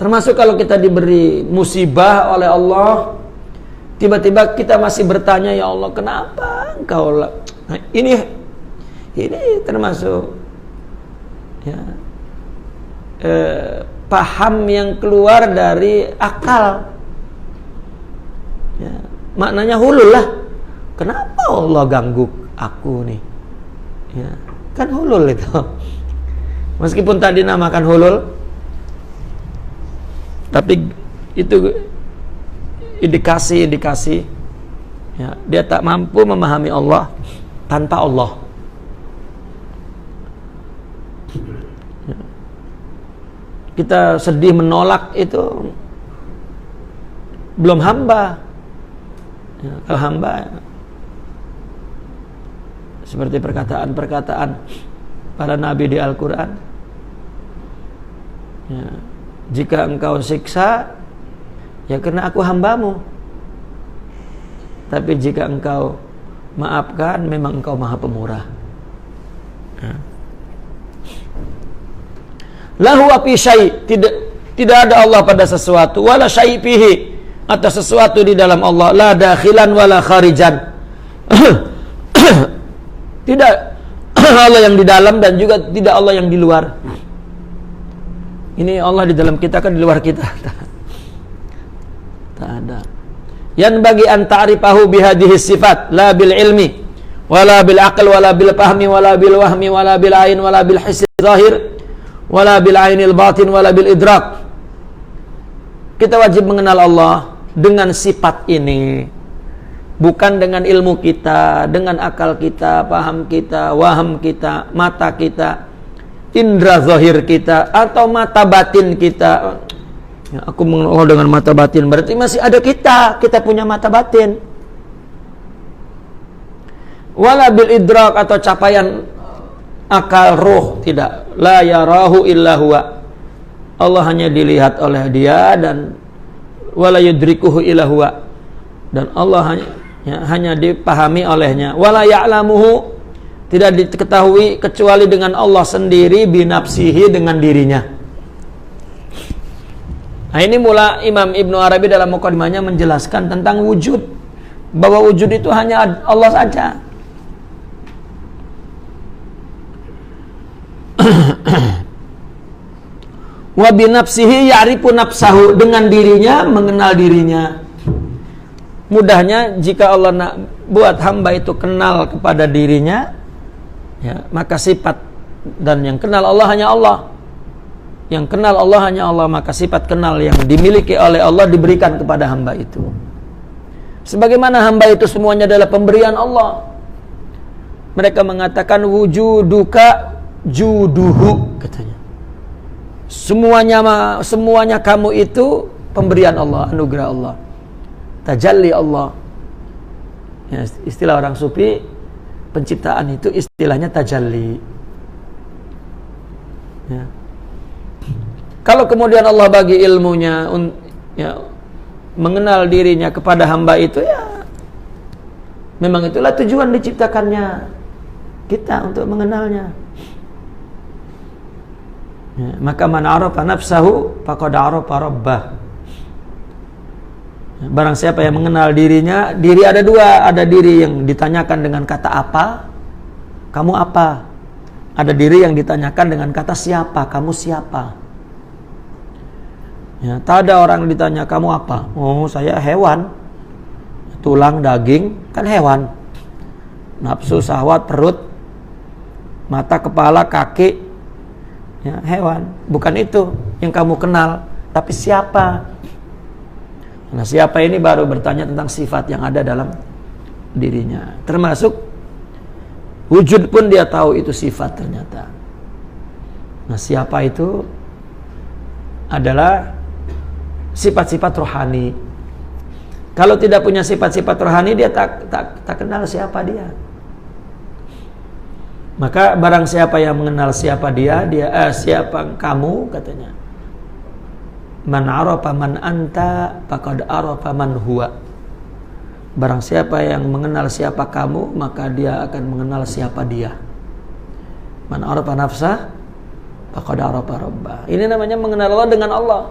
Termasuk kalau kita diberi musibah oleh Allah, tiba-tiba kita masih bertanya, ya Allah, kenapa Engkau? Nah, ini termasuk ya, paham yang keluar dari akal. Ya, maknanya hulul lah. Kenapa Allah ganggu aku nih? Ya, kan hulul itu. Meskipun tadi namakan hulul, tapi itu indikasi ya, dia tak mampu memahami Allah tanpa Allah. Ya. Kita sedih menolak itu belum hamba. Ya, kalau hamba seperti perkataan para nabi di Al-Quran, ya, jika engkau siksa, ya karena aku hambamu. Tapi jika engkau maafkan, memang engkau maha pemurah. Ya. Lahu api syai', tidak ada Allah pada sesuatu, wala syai' fihi, atau sesuatu di dalam Allah, la dakhilan wala kharijan. Tidak Allah yang di dalam dan juga tidak Allah yang di luar. Ini Allah di dalam kita, kan di luar kita. Tak ada. Yan bagi an ta'rifahu bihadhihi sifat, la bil ilmi, wala bil aql, wala bil fahmi, wala bil wahmi, wala bil ain, wala bil hissi zahir, wala bil ainil batin, wala bil idrak. Kita wajib mengenal Allah dengan sifat ini, bukan dengan ilmu kita, dengan akal kita, paham kita, waham kita, mata kita, indra zahir kita, atau mata batin kita. Ya, aku mengenal Allah dengan mata batin, berarti masih ada kita punya mata batin. Wala bil idrak, atau capaian akal ruh, tidak. La yarahu illa huwa, Allah hanya dilihat oleh dia, dan wala yudrikuhu illa huwa, dan Allah hanya dipahami olehnya. Wala ya'lamuhu, tidak diketahui kecuali dengan Allah sendiri, binafsihi, dengan dirinya. Nah, ini mula Imam Ibnu Arabi dalam muqaddimahnya menjelaskan tentang wujud, bahwa wujud itu hanya Allah saja. Wa binafsihi ya'rifu nafsahu, dengan dirinya mengenal dirinya. Mudahnya, jika Allah nak buat hamba itu kenal kepada dirinya, ya, maka sifat, dan yang kenal Allah hanya Allah. Yang kenal Allah hanya Allah, maka sifat kenal yang dimiliki oleh Allah diberikan kepada hamba itu. Sebagaimana hamba itu semuanya adalah pemberian Allah. Mereka mengatakan wujuduka juduhu, katanya. Semuanya kamu itu pemberian Allah, anugerah Allah, tajalli Allah. Ya, istilah orang sufi, penciptaan itu istilahnya tajalli. Ya. Kalau kemudian Allah bagi ilmunya, ya, mengenal dirinya kepada hamba itu, ya memang itulah tujuan diciptakannya kita, untuk mengenalnya. Ya, maka man arafa nafsahu faqad arafa rabbah. Barang siapa yang mengenal dirinya, diri ada dua, ada diri yang ditanyakan dengan kata apa, kamu apa? Ada diri yang ditanyakan dengan kata siapa, kamu siapa? Ya, tak ada orang ditanya kamu apa? Oh, saya hewan. Tulang, daging, kan hewan. Nafsu, syahwat, perut, mata, kepala, kaki, ya, hewan. Bukan itu yang kamu kenal, tapi siapa? Nah, siapa ini baru bertanya tentang sifat yang ada dalam dirinya. Termasuk wujud pun dia tahu itu sifat ternyata. Nah, siapa itu adalah sifat-sifat rohani. Kalau tidak punya sifat-sifat rohani, dia tak kenal siapa dia. Maka barang siapa yang mengenal siapa dia siapa kamu, katanya. Man arafa man anta faqad arafa man huwa. Barang siapa yang mengenal siapa kamu, maka dia akan mengenal siapa dia. Man arafa nafsah faqad arafa rabbah. Ini namanya mengenal Allah dengan Allah.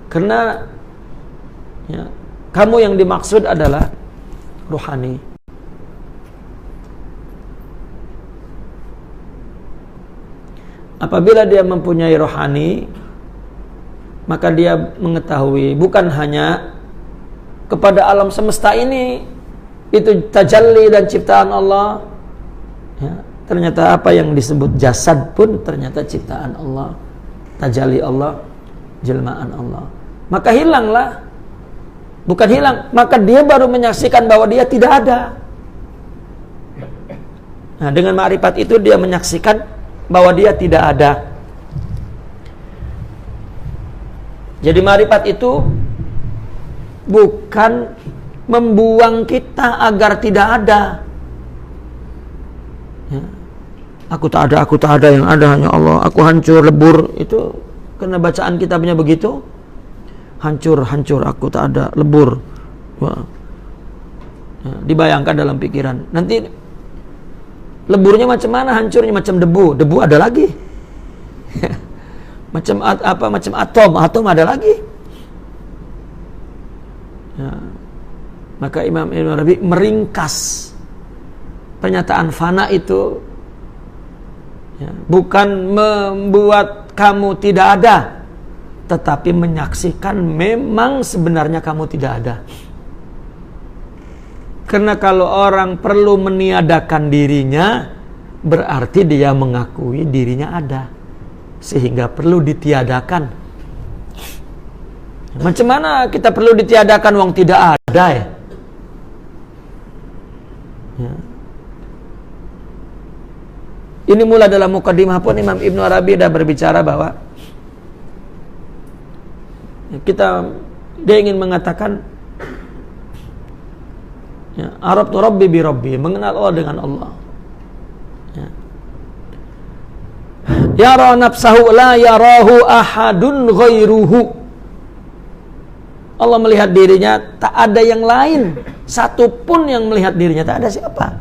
Karena ya, kamu yang dimaksud adalah rohani. Apabila dia mempunyai rohani, maka dia mengetahui bukan hanya kepada alam semesta ini itu tajalli dan ciptaan Allah, ya, ternyata apa yang disebut jasad pun ternyata ciptaan Allah, tajalli Allah, jelmaan Allah. Maka hilanglah, bukan hilang, maka dia baru menyaksikan bahwa dia tidak ada. Nah, dengan ma'rifat itu dia menyaksikan bahwa dia tidak ada. Jadi ma'rifat itu bukan membuang kita agar tidak ada. Ya. Aku tak ada, yang ada hanya Allah. Aku hancur, lebur. Itu karena bacaan kitabnya begitu. Hancur, aku tak ada, lebur. Wah. Ya, dibayangkan dalam pikiran. Nanti leburnya macam mana, hancurnya macam debu. Debu ada lagi. Macam atom ada lagi. Ya. Maka Imam Ibn Arabi meringkas pernyataan fana itu, ya, bukan membuat kamu tidak ada, tetapi menyaksikan memang sebenarnya kamu tidak ada. Karena kalau orang perlu meniadakan dirinya, berarti dia mengakui dirinya ada, sehingga perlu ditiadakan. Macam mana kita perlu ditiadakan wong tidak ada ya? Ya. Ini mula dalam mukadimah pun Imam Ibn Arabi dah berbicara bahwa dia ingin mengatakan, ya, arabtu rabbi bi rabbi, mengenal Allah dengan Allah. Ya. Yara nafsahu la yarahu ahadun ghairuhu. Allah melihat dirinya, tak ada yang lain, satu pun yang melihat dirinya, tak ada siapa.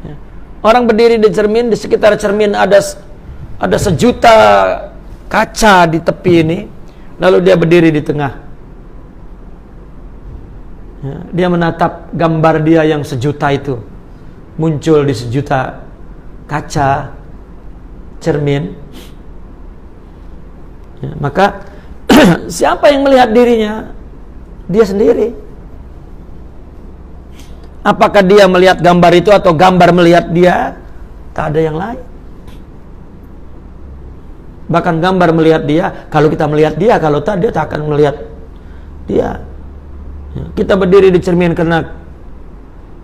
Ya. Orang berdiri di cermin, di sekitar cermin ada sejuta kaca di tepi ini, lalu dia berdiri di tengah. Ya. Dia menatap gambar dia yang sejuta itu, muncul di sejuta kaca cermin. Ya, maka siapa yang melihat dirinya? Dia sendiri. Apakah dia melihat gambar itu atau gambar melihat dia? Tak ada yang lain. Bahkan gambar melihat dia, kalau kita melihat dia, kalau tak, dia tak akan melihat dia. Ya, kita berdiri di cermin karena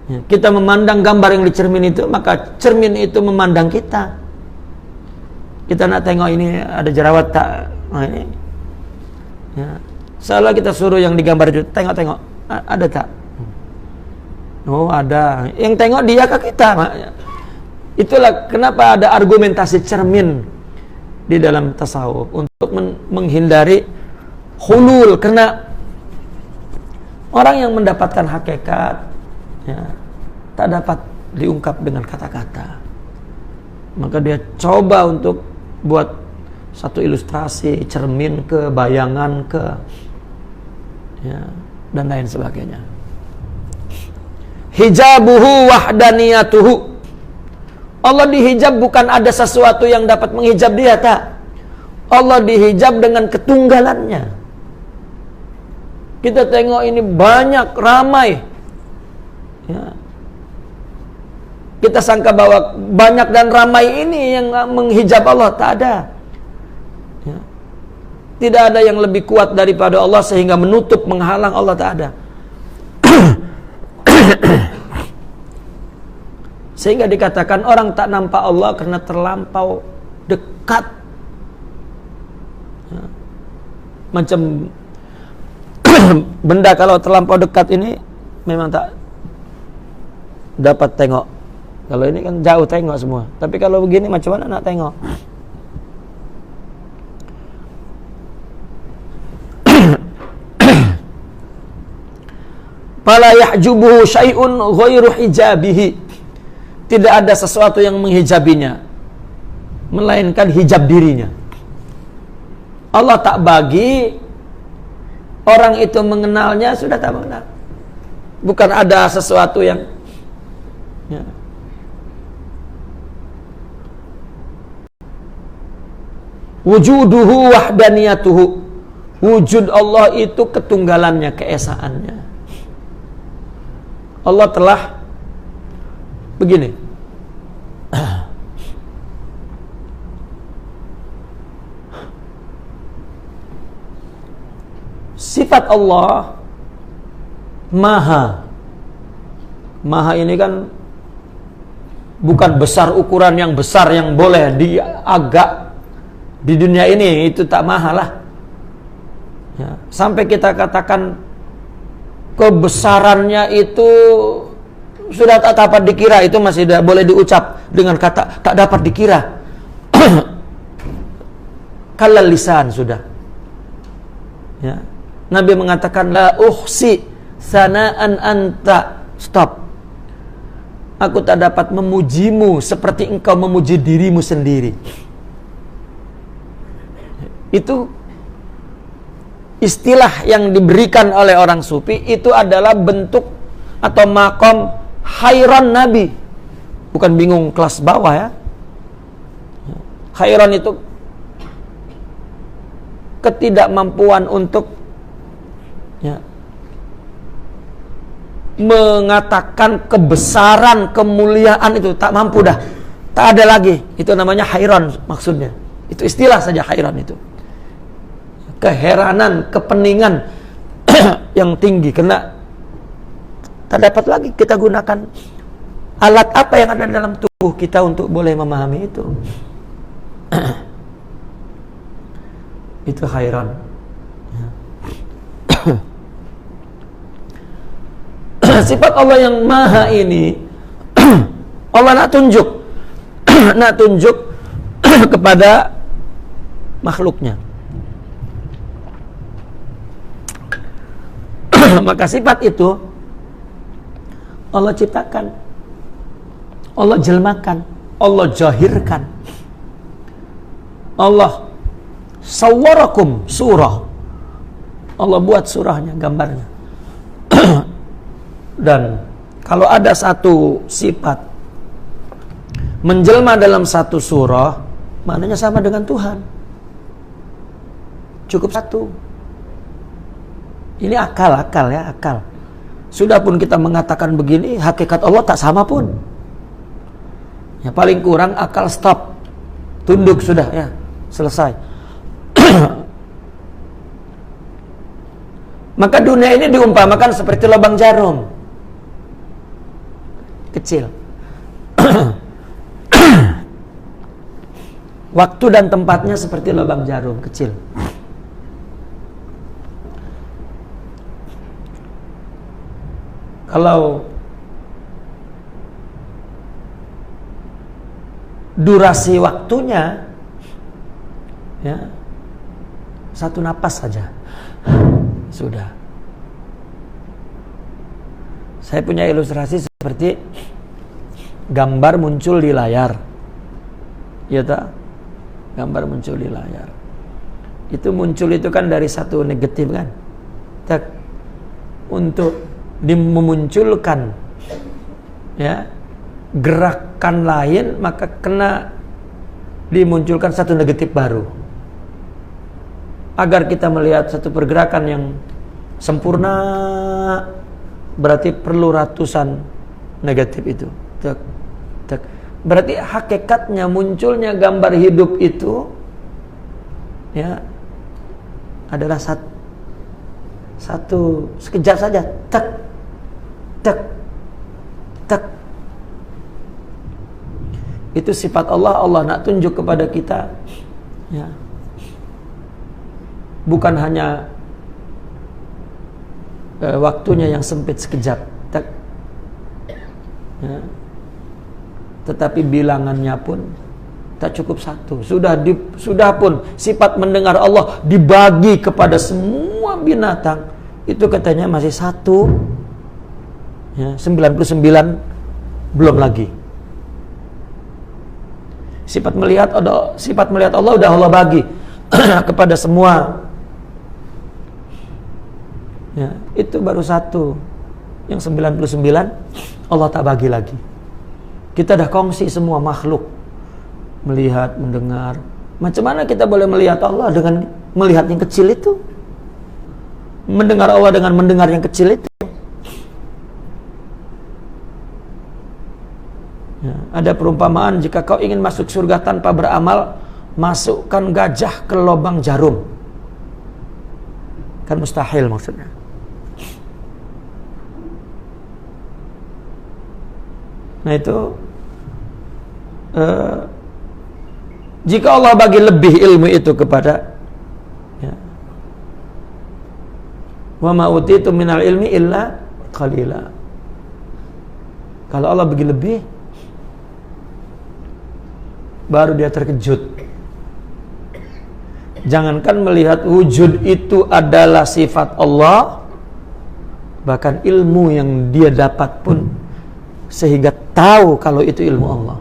ya, kita memandang gambar yang di cermin itu, maka cermin itu memandang kita. Kita nak tengok ini ada jerawat tak? Nah, ini ya. Salah kita suruh yang digambar itu tengok ada tak? Oh ada. Yang tengok dia ke kita. Itulah kenapa ada argumentasi cermin di dalam tasawuf untuk menghindari hulul, karena orang yang mendapatkan hakikat ya, tak dapat diungkap dengan kata-kata. Maka dia coba untuk buat satu ilustrasi, cermin ke, bayangan ke, ya, dan lain sebagainya. Hijabuhu wahdaniyatuhu. Allah dihijab bukan ada sesuatu yang dapat menghijab dia, tak. Allah dihijab dengan ketunggalannya. Kita tengok ini banyak, ramai. Ya. Kita sangka bahwa banyak dan ramai ini yang menghijab Allah, tak ada. Ya. Tidak ada yang lebih kuat daripada Allah sehingga menutup, menghalang Allah, tak ada. Sehingga dikatakan orang tak nampak Allah karena terlampau dekat. Ya. Macam benda kalau terlampau dekat ini memang tak dapat tengok. Kalau ini kan jauh tengok semua. Tapi kalau begini macam mana nak tengok? Fala yahjubuhu syai'un ghairu hijabihi. Tidak ada sesuatu yang menghijabinya melainkan hijab dirinya. Allah tak bagi, orang itu mengenalnya sudah tak mengenal. Bukan ada sesuatu yang ya. Wujuduhu wahdaniyatuhu. Wujud Allah itu ketunggalannya, keesaannya. Allah telah begini. Sifat Allah Maha. Maha ini kan bukan besar, ukuran yang besar yang boleh diagak di dunia ini, itu tak maha lah ya. Sampai kita katakan kebesarannya itu sudah tak dapat dikira, itu masih tidak boleh diucap dengan kata tak dapat dikira. Kalal lisan sudah ya. Nabi mengatakan la uhsi sana'an anta, stop. Aku tak dapat memujimu seperti engkau memuji dirimu sendiri. Itu istilah yang diberikan oleh orang sufi, itu adalah bentuk atau makom khairan Nabi. Bukan bingung kelas bawah ya. Khairan itu ketidakmampuan untuk ya, mengatakan kebesaran, kemuliaan itu tak mampu dah. Tak ada lagi. Itu namanya khairan maksudnya. Itu istilah saja khairan itu. Keheranan, kepeningan yang tinggi, karena tak dapat lagi kita gunakan alat apa yang ada dalam tubuh kita untuk boleh memahami itu. Itu khairan. Sifat Allah yang maha ini Allah nak tunjuk kepada makhluknya. Maka sifat itu Allah ciptakan, Allah jelmakan, Allah jahirkan. Allah sawwarakum surah, Allah buat surahnya, gambarnya. Dan kalau ada satu sifat menjelma dalam satu surah, maknanya sama dengan Tuhan. Cukup satu. Ini akal ya, akal. Sudah pun kita mengatakan begini, hakikat Allah tak sama pun. Ya paling kurang akal stop. Tunduk sudah ya, selesai. Maka dunia ini diumpamakan seperti lubang jarum. Kecil. Waktu dan tempatnya seperti lubang jarum kecil. Kalau durasi waktunya ya satu napas saja sudah. Saya punya ilustrasi seperti gambar muncul di layar, ya tak? Gambar muncul di layar. Itu muncul itu kan dari satu negatif kan? Tak, untuk memunculkan ya gerakan lain, maka kena dimunculkan satu negatif baru agar kita melihat satu pergerakan yang sempurna. Berarti perlu ratusan negatif itu. Berarti hakikatnya munculnya gambar hidup itu ya adalah satu sekejap saja, tak. Itu sifat Allah. Allah nak tunjuk kepada kita ya. Bukan hanya waktunya yang sempit sekejap, tak. Ya. Tetapi bilangannya pun tak cukup satu. Sudah pun sifat mendengar Allah dibagi kepada semua binatang, itu katanya masih satu ya, 99 belum lagi. Sifat melihat Allah udah Allah bagi. kepada semua. Ya, itu baru satu. Yang 99 Allah tak bagi lagi. Kita dah kongsi semua makhluk, melihat, mendengar. Macam mana kita boleh melihat Allah dengan melihat yang kecil itu? Mendengar Allah dengan mendengar yang kecil itu? Ya, ada perumpamaan, jika kau ingin masuk surga tanpa beramal, masukkan gajah ke lubang jarum. Kan mustahil maksudnya. Nah itu jika Allah bagi lebih ilmu itu kepada, ya, wa ma utitu minal ilmi illa qalila. Kalau Allah bagi lebih, baru dia terkejut. Jangankan melihat wujud itu adalah sifat Allah, bahkan ilmu yang dia dapat pun sehingga tahu kalau itu ilmu Allah.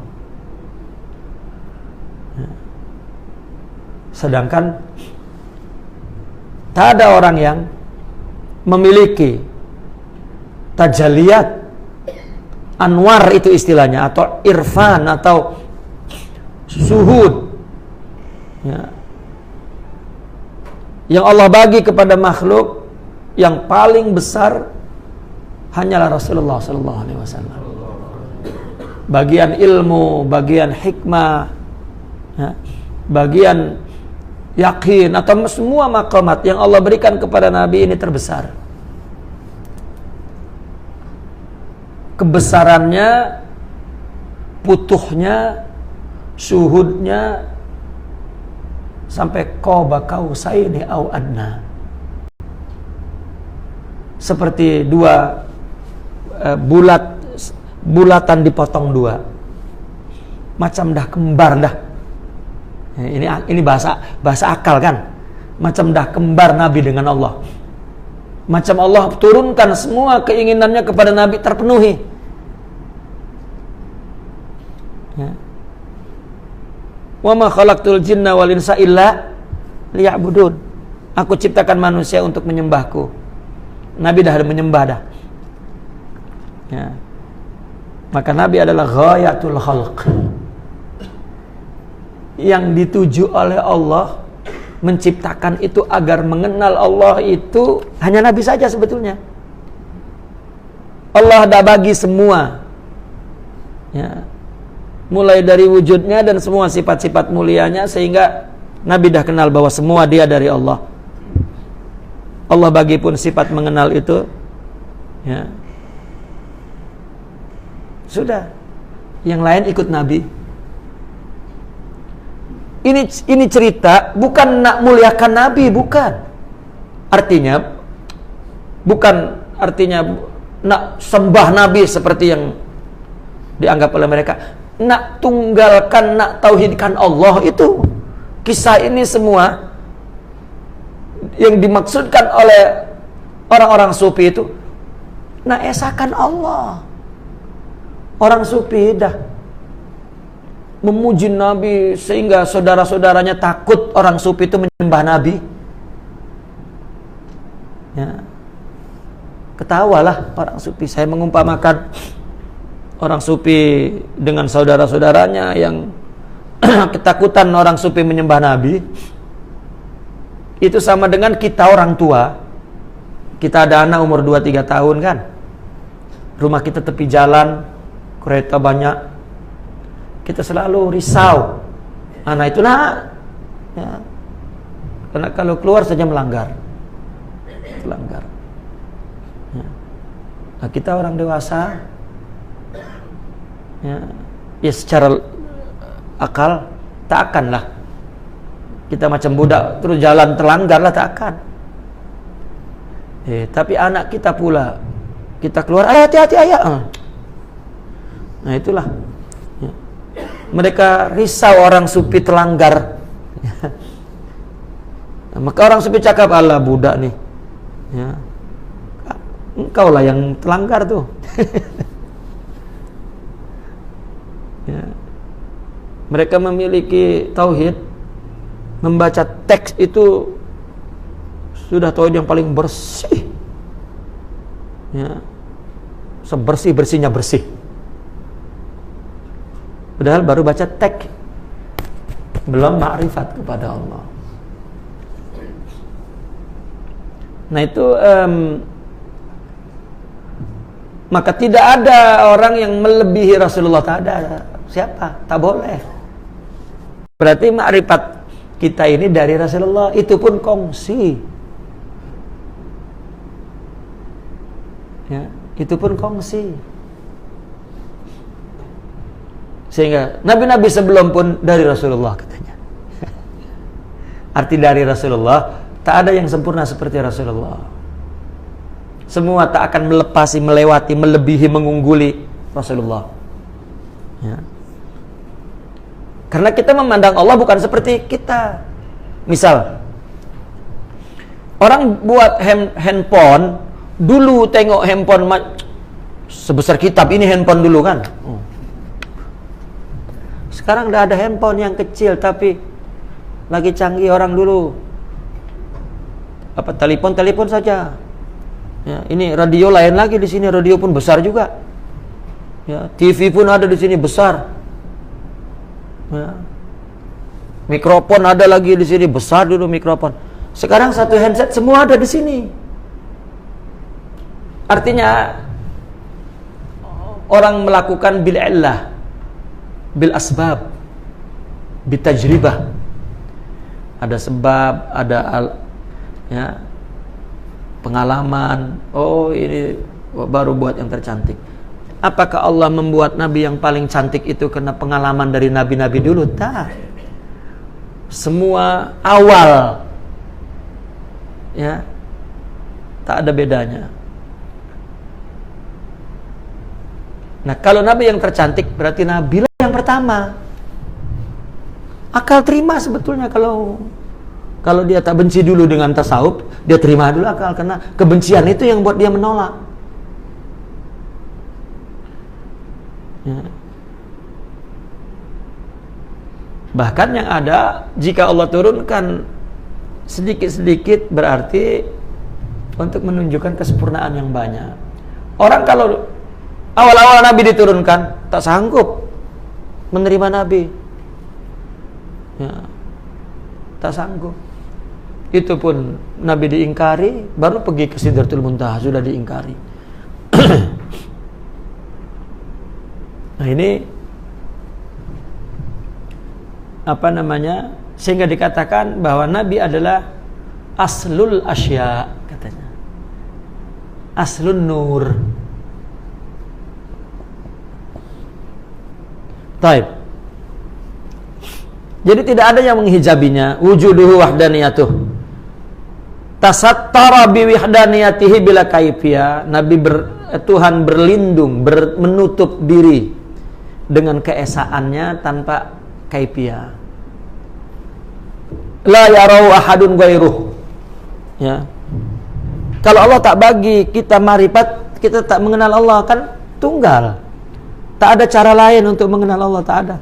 Sedangkan tak ada orang yang memiliki tajalliyat anwar, itu istilahnya, atau irfan atau suhud, ya, yang Allah bagi kepada makhluk yang paling besar hanyalah Rasulullah sallallahu alaihi wasallam. Bagian ilmu, bagian hikmah, ya, bagian yakin, atau semua maqamat yang Allah berikan kepada Nabi ini terbesar. Kebesarannya, putuhnya, syuhudnya sampai qaba qausaini au adna. Seperti dua bulatan dipotong dua, macam dah kembar dah. Ini bahasa akal kan, macam dah kembar Nabi dengan Allah. Macam Allah turunkan semua keinginannya kepada Nabi terpenuhi. Ya. Wa ma khalaqtul jinna wal insa illa liya'budun. Aku ciptakan manusia untuk menyembahku. Nabi dah menyembah dah. Ya. Maka Nabi adalah ghayatul khalq, yang dituju oleh Allah menciptakan itu agar mengenal Allah itu hanya Nabi saja sebetulnya. Allah dah bagi semua, ya, mulai dari wujudnya dan semua sifat-sifat mulianya, sehingga Nabi dah kenal bahwa semua dia dari Allah. Allah bagi pun sifat mengenal itu, ya. Sudah, yang lain ikut Nabi. Ini cerita bukan nak muliakan Nabi, bukan. Artinya nak sembah Nabi seperti yang dianggap oleh mereka. Nak tunggalkan, nak tauhidkan Allah itu. Kisah ini semua yang dimaksudkan oleh orang-orang sufi itu nak esakan Allah. Orang sufi dah memuji Nabi sehingga saudara-saudaranya takut orang sufi itu menyembah Nabi. Ya. Ketawalah orang sufi. Saya mengumpamakan orang sufi dengan saudara-saudaranya yang ketakutan orang sufi menyembah Nabi. Itu sama dengan kita orang tua. Kita ada anak umur 2-3 tahun kan. Rumah kita tepi jalan, kereta banyak. Kita selalu risau, anak itu nak, ya. Karena kalau keluar saja melanggar. Ya. Nah, kita orang dewasa, ya secara akal tak akan lah kita macam budak terus jalan terlanggar lah, tak akan. Tapi anak kita pula, kita keluar, hati-hati ayah. Nah itulah. Mereka risau orang sufi terlanggar. Nah, maka orang sufi cakap, Allah budak nih, ya, engkau lah yang terlanggar tuh. Ya. Mereka memiliki tauhid membaca teks itu sudah tauhid yang paling bersih. Ya. Sebersih-bersihnya bersih. Padahal baru baca teks. Belum ma'rifat kepada Allah. Nah itu maka tidak ada orang yang melebihi Rasulullah. Tak ada. Siapa? Tak boleh. Berarti ma'rifat kita ini dari Rasulullah. Itu pun kongsi. Ya, itu pun kongsi. Sehingga nabi-nabi sebelum pun dari Rasulullah katanya. Arti dari Rasulullah, tak ada yang sempurna seperti Rasulullah. Semua tak akan melepasi, melewati, melebihi, mengungguli Rasulullah. Ya. Karena kita memandang Allah bukan seperti kita. Misal, orang buat handphone. Dulu tengok handphone sebesar kitab ini handphone dulu kan. Sekarang udah ada handphone yang kecil tapi lagi canggih orang dulu. Apa telepon saja. Ya, ini radio lain lagi di sini, radio pun besar juga. Ya, TV pun ada di sini besar. Ya. Mikrofon ada lagi di sini besar dulu mikrofon. Sekarang satu handset semua ada di sini. Artinya orang melakukan bil illah, bil asbab, bil tajribah. Ada sebab, ada ya, pengalaman. Oh ini baru buat yang tercantik. Apakah Allah membuat nabi yang paling cantik itu karena pengalaman dari nabi-nabi dulu? Tak. Semua awal, ya, tak ada bedanya. Nah, kalau nabi yang tercantik berarti nabi lah yang pertama. Akal terima sebetulnya kalau dia tak benci dulu dengan tasawuf, dia terima dulu akal karena kebencian itu yang buat dia menolak. Ya. Bahkan yang ada jika Allah turunkan sedikit-sedikit berarti untuk menunjukkan kesempurnaan yang banyak. Orang kalau awal-awal Nabi diturunkan tak sanggup menerima Nabi, ya, tak sanggup. Itu pun Nabi diingkari, baru pergi ke Sidratul Muntaha sudah diingkari. Nah ini apa namanya? Sehingga dikatakan bahwa Nabi adalah aslul asya katanya, aslun nur. Taib. Jadi tidak ada yang menghijabinya. Wujuduhu wahdaniyatuh. Tasattara biwahdaniyatihi bila kaifiyah. Tuhan berlindung, menutup diri dengan keesaannya tanpa kaifiyah. La yarau ahadun ghairuh. Ya. Kalau Allah tak bagi kita marifat, kita tak mengenal Allah, kan tunggal. Tak ada cara lain untuk mengenal Allah, tak ada.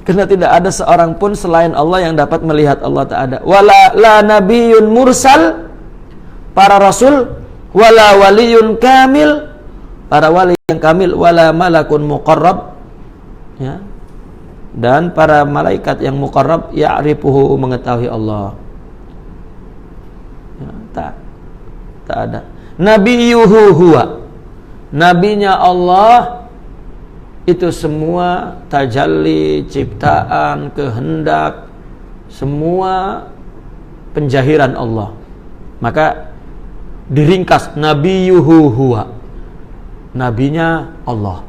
Karena tidak ada seorang pun selain Allah yang dapat melihat Allah, tak ada. Wala la nabiyyun mursal, para rasul, wala waliyun kamil, para wali yang kamil, wala malakun muqarrab, ya. Dan para malaikat yang muqarrab ya'rifuhu, mengetahui Allah. Ya, tak ada. Nabiyuhu huwa, nabinya Allah itu semua tajalli, ciptaan, kehendak, semua penjahiran Allah. Maka diringkas nabiyuhu huwa, nabinya Allah.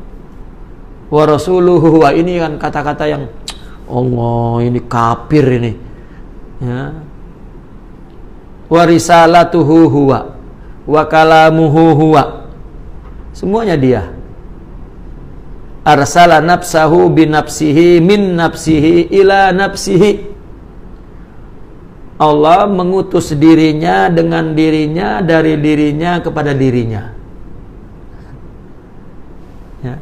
Wa rasuluhu huwa, ini kan kata-kata yang Allah ini kafir ini. Ya. Wa risalatuhu huwa, wa kalamuhu huwa, semuanya dia. Arsala nafsahu binafsihi min nafsihi ila nafsihi. Allah mengutus dirinya dengan dirinya, dari dirinya kepada dirinya. Ya.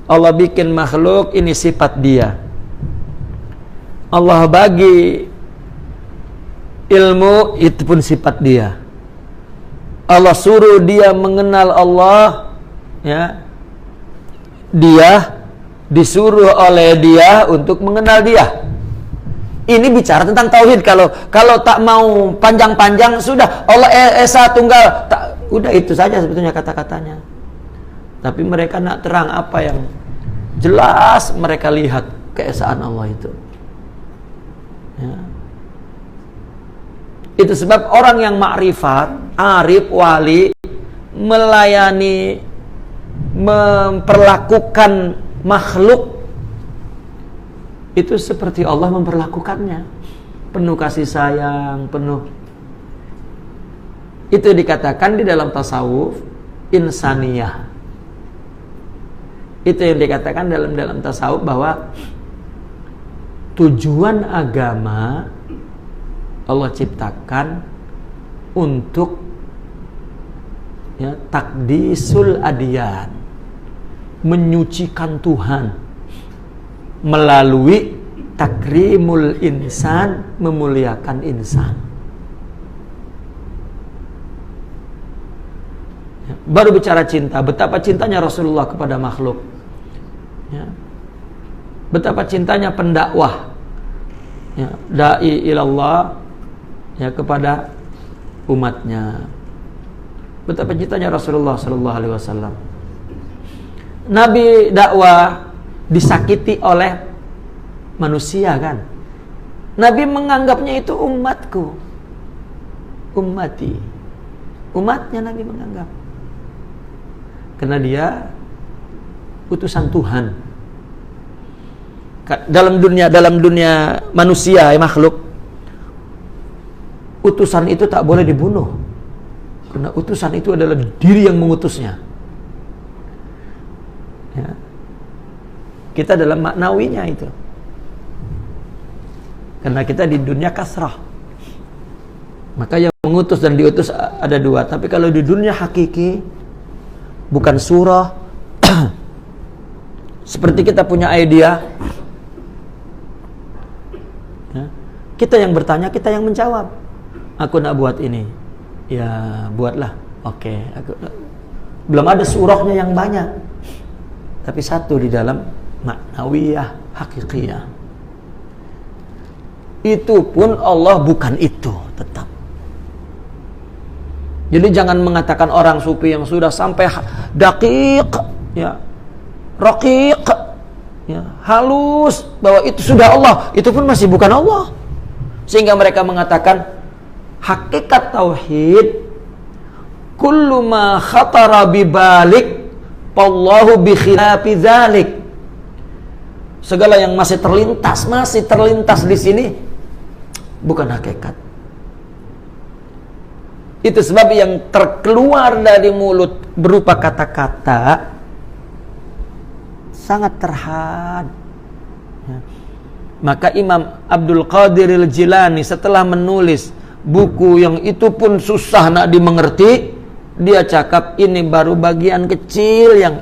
Allah bikin makhluk, ini sifat dia. Allah bagi ilmu, itu pun sifat dia. Allah suruh dia mengenal Allah, ya. Dia disuruh oleh dia untuk mengenal dia. Ini bicara tentang tauhid. Kalau tak mau panjang-panjang, sudah Allah Esa Tunggal, udah itu saja sebetulnya kata-katanya. Tapi mereka nak terang apa yang jelas mereka lihat keesaan Allah itu. Ya. Itu sebab orang yang makrifat, arif, wali, melayani, memperlakukan makhluk itu seperti Allah memperlakukannya, penuh kasih sayang, penuh. Itu dikatakan di dalam tasawuf insaniyah. Itu yang dikatakan dalam tasawuf bahwa tujuan agama Allah ciptakan untuk, ya, takdisul adiyan, menyucikan Tuhan melalui takrimul insan, memuliakan insan. Ya, baru bicara cinta, betapa cintanya Rasulullah kepada makhluk, ya. Betapa cintanya pendakwah, ya, dai ilallah, ya, kepada umatnya. Betapa cintanya Rasulullah sallallahu alaihi wasallam. Nabi dakwah disakiti oleh manusia, kan? Nabi menganggapnya itu umatku, ummati, umatnya Nabi menganggap, karena dia utusan Tuhan. Dalam dunia manusia, ya, makhluk, utusan itu tak boleh dibunuh, karena utusan itu adalah diri yang mengutusnya, ya. Kita dalam maknawinya itu, karena kita di dunia kasrah, maka yang mengutus dan diutus ada dua. Tapi kalau di dunia hakiki, bukan surah, seperti kita punya idea, ya, kita yang bertanya, kita yang menjawab. Aku nak buat ini, ya buatlah. Oke, belum ada surahnya yang banyak, tapi satu di dalam maknawiyah, hakikiyah. Itu pun Allah bukan itu tetap. Jadi jangan mengatakan orang sufi yang sudah sampai daqiq, ya, raqiq, ya, halus, bahwa itu sudah Allah, itu pun masih bukan Allah. Sehingga mereka mengatakan hakikat tauhid kullu ma khatara bibalik wallahu bi khilafi dzalik. Segala yang masih terlintas di sini bukan hakikat. Itu sebab yang terkeluar dari mulut berupa kata-kata sangat terhad, ya. Maka Imam Abdul Qadir Al-Jilani setelah menulis buku yang itu pun susah nak dimengerti, dia cakap ini baru bagian kecil yang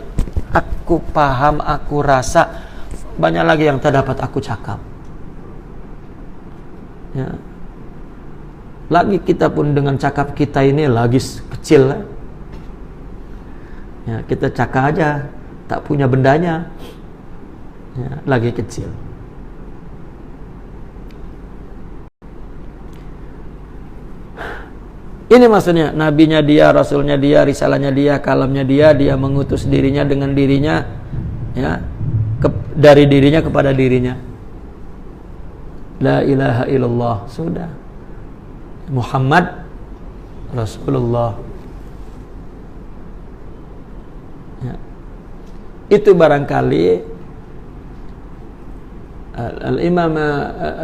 aku paham, aku rasa, banyak lagi yang tak dapat aku cakap, ya. Lagi kita pun dengan cakap kita ini lagi kecil, ya, kita cakap aja tak punya bendanya, ya, lagi kecil. Ini maksudnya, nabinya dia, rasulnya dia, risalahnya dia, kalamnya dia, dia mengutus dirinya dengan dirinya, ya, dari dirinya kepada dirinya. La ilaha illallah, sudah. Muhammad Rasulullah, ya. Itu barangkali Al-Imam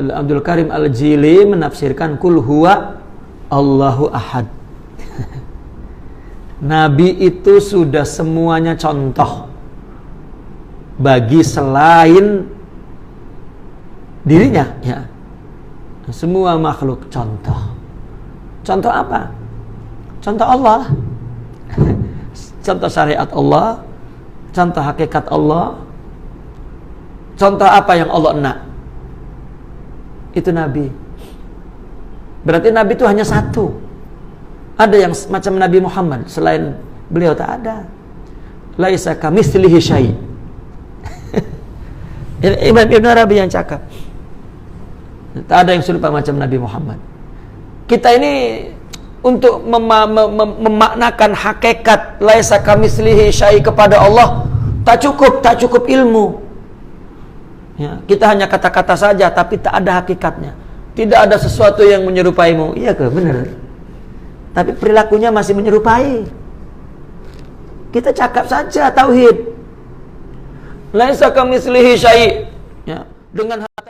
Abdul Karim Al-Jili menafsirkan kul huwa Allahu ahad. Nabi itu sudah semuanya contoh bagi selain dirinya, ya. Semua makhluk contoh. Contoh apa? Contoh Allah. Contoh syariat Allah, contoh hakikat Allah, contoh apa yang Allah nak. itu Nabi. Berarti Nabi itu hanya satu. Ada yang macam Nabi Muhammad, selain beliau tak ada. Laisa kamitslihi syai'. Imam Ibn Arabi yang cakap. Tak ada yang serupa macam Nabi Muhammad. Kita ini untuk memaknakan hakikat laisa kamitslihi syai' kepada Allah tak cukup ilmu. Ya, kita hanya kata-kata saja tapi tak ada hakikatnya. Tidak ada sesuatu yang menyerupaimu. Iya ke? Benar. Tapi perilakunya masih menyerupai. Kita cakap saja tauhid. Laisa kamitslihi syai'. Ya, dengan